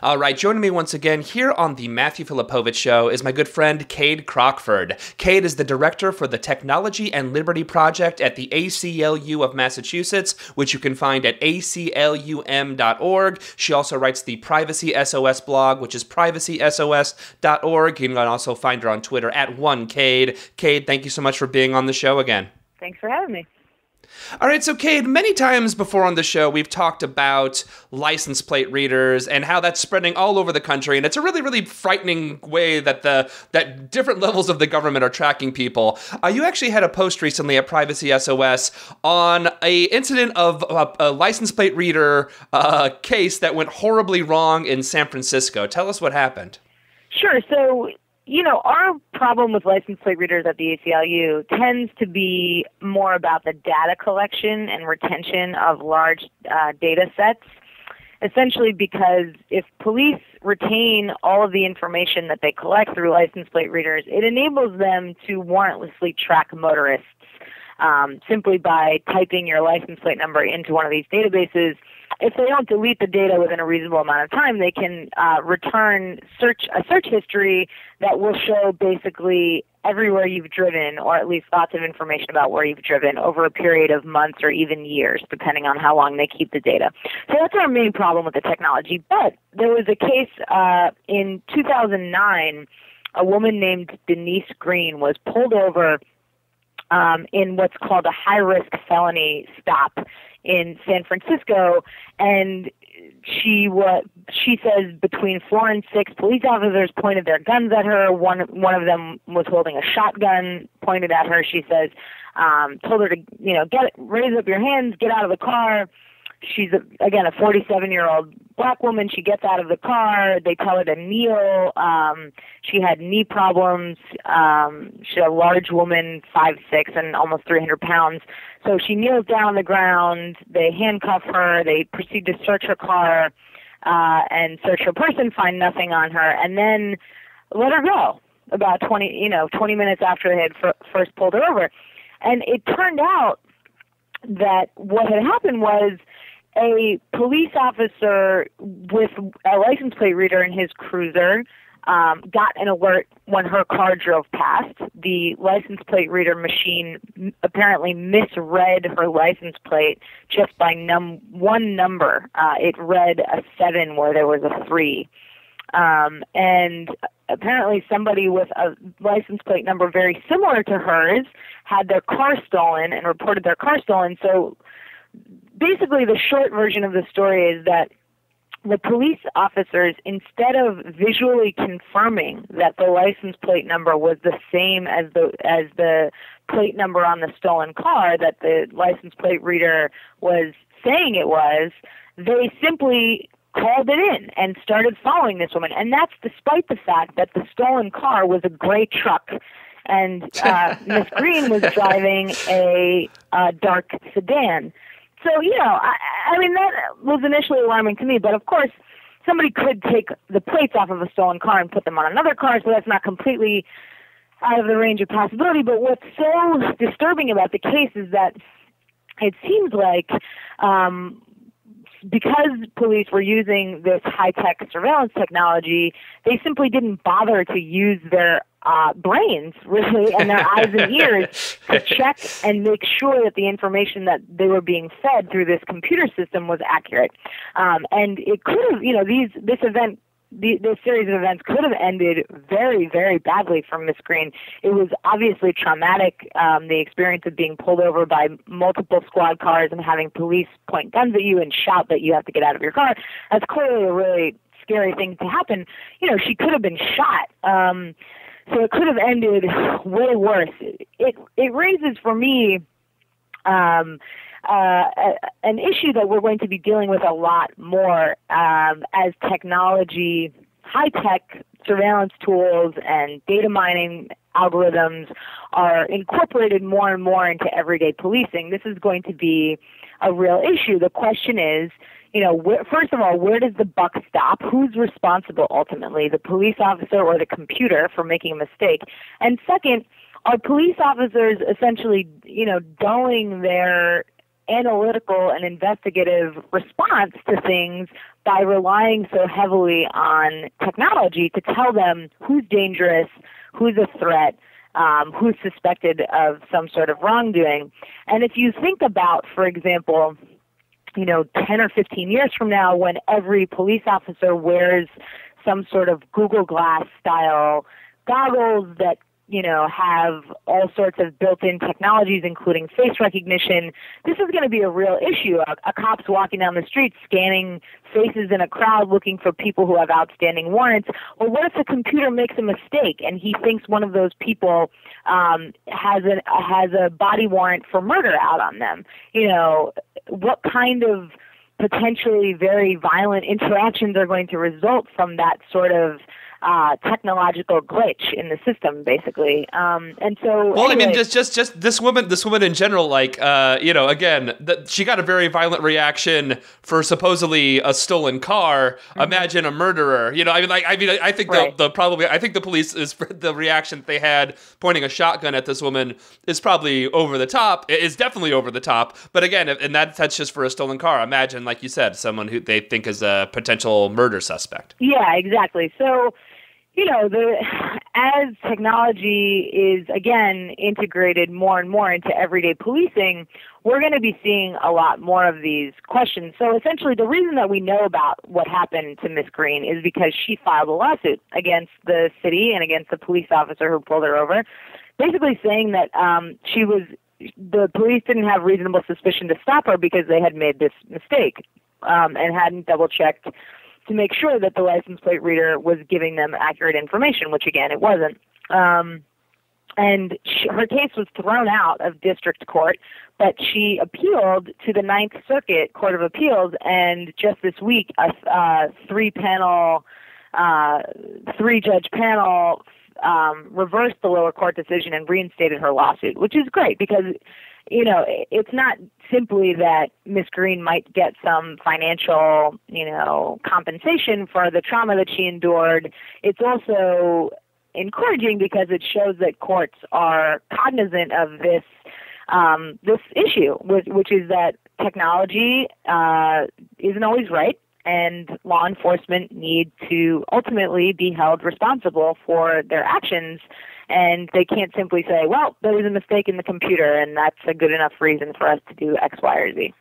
All right, joining me once again here on the Matthew Filipowicz Show is my good friend Kade Crockford. Kade is the director for the Technology and Liberty Project at the ACLU of Massachusetts, which you can find at aclum.org. She also writes the Privacy SOS blog, which is privacysos.org. You can also find her on Twitter at 1Kade. Kade, thank you so much for being on the show again. Thanks for having me. All right, so Kade, many times before on the show, we've talked about license plate readers and how that's spreading all over the country, and it's a really, really frightening way that that different levels of the government are tracking people. You actually had a post recently at Privacy SOS on a incident of a license plate reader case that went horribly wrong in San Francisco. Tell us what happened. Sure. So, our problem with license plate readers at the ACLU tends to be more about the data collection and retention of large data sets, essentially because if police retain all of the information that they collect through license plate readers, it enables them to warrantlessly track motorists simply by typing your license plate number into one of these databases. If they don't delete the data within a reasonable amount of time, they can return a search history that will show basically everywhere you've driven, or at least lots of information about where you've driven over a period of months or even years, depending on how long they keep the data. So that's our main problem with the technology. But there was a case in 2009, a woman named Denise Green was pulled over in what's called a high-risk felony stop in San Francisco, and she says between 4 and 6 police officers pointed their guns at her. One of them was holding a shotgun pointed at her. She says, told her to raise up your hands, get out of the car. She's again a 47-year-old black woman. She gets out of the car. They tell her to kneel. She had knee problems. She's a large woman, 5'6", and almost 300 pounds. So she kneels down on the ground. They handcuff her. They proceed to search her car and search her person, find nothing on her, and then let her go. About 20 minutes after they had first pulled her over, and it turned out that what had happened was a police officer with a license plate reader in his cruiser got an alert when her car drove past. The license plate reader machine apparently misread her license plate just by one number. It read a 7 where there was a 3. And apparently somebody with a license plate number very similar to hers had their car stolen and reported their car stolen. So basically the short version of the story is that the police officers, instead of visually confirming that the license plate number was the same as the plate number on the stolen car that the license plate reader was saying it was, they simply called it in and started following this woman. And that's despite the fact that the stolen car was a gray truck and Miss Green was driving a dark sedan. So, I mean, that was initially alarming to me. But, of course, somebody could take the plates off of a stolen car and put them on another car, so that's not completely out of the range of possibility. But what's so disturbing about the case is that it seems like because police were using this high-tech surveillance technology, they simply didn't bother to use their brains, really, and their eyes and ears to check and make sure that the information that they were being fed through this computer system was accurate. And it could have, this series of events could have ended very, very badly for Miss Green. It was obviously traumatic, the experience of being pulled over by multiple squad cars and having police point guns at you and shout that you have to get out of your car. That's clearly a really scary thing to happen. She could have been shot. So it could have ended way worse. It raises for me an issue that we're going to be dealing with a lot more as technology, high-tech surveillance tools and data mining algorithms are incorporated more and more into everyday policing. This is going to be a real issue. The question is, first of all, where does the buck stop? Who's responsible ultimately, the police officer or the computer for making a mistake? And second, are police officers essentially, dulling their analytical and investigative response to things by relying so heavily on technology to tell them who's dangerous, who's a threat, who's suspected of some sort of wrongdoing. And if you think about, for example, 10 or 15 years from now, when every police officer wears some sort of Google Glass style goggles that have all sorts of built-in technologies, including face recognition, this is going to be a real issue. A cop's walking down the street scanning faces in a crowd looking for people who have outstanding warrants. Or what if the computer makes a mistake and he thinks one of those people has a body warrant for murder out on them? What kind of potentially very violent interactions are going to result from that sort of technological glitch in the system, basically. And so, well, anyway, I mean, just this woman in general, like, again, she got a very violent reaction for supposedly a stolen car. Mm-hmm. Imagine a murderer. I think right. I think the police the reaction that they had pointing a shotgun at this woman is probably over the top. It is definitely over the top. But again, and that's just for a stolen car. Imagine, like you said, someone who they think is a potential murder suspect. Yeah, exactly. So, as technology is, again, integrated more and more into everyday policing, we're going to be seeing a lot more of these questions. So essentially, the reason that we know about what happened to Miss Green is because she filed a lawsuit against the city and against the police officer who pulled her over, basically saying that the police didn't have reasonable suspicion to stop her because they had made this mistake and hadn't double-checked to make sure that the license plate reader was giving them accurate information, which, again, it wasn't. And her case was thrown out of district court, but she appealed to the Ninth Circuit Court of Appeals, and just this week, a three-judge panel reversed the lower court decision and reinstated her lawsuit, which is great because it's not simply that Miss Green might get some financial, compensation for the trauma that she endured. It's also encouraging because it shows that courts are cognizant of this issue, which is that technology isn't always right, and law enforcement need to ultimately be held responsible for their actions. And they can't simply say, well, there was a mistake in the computer, and that's a good enough reason for us to do X, Y, or Z.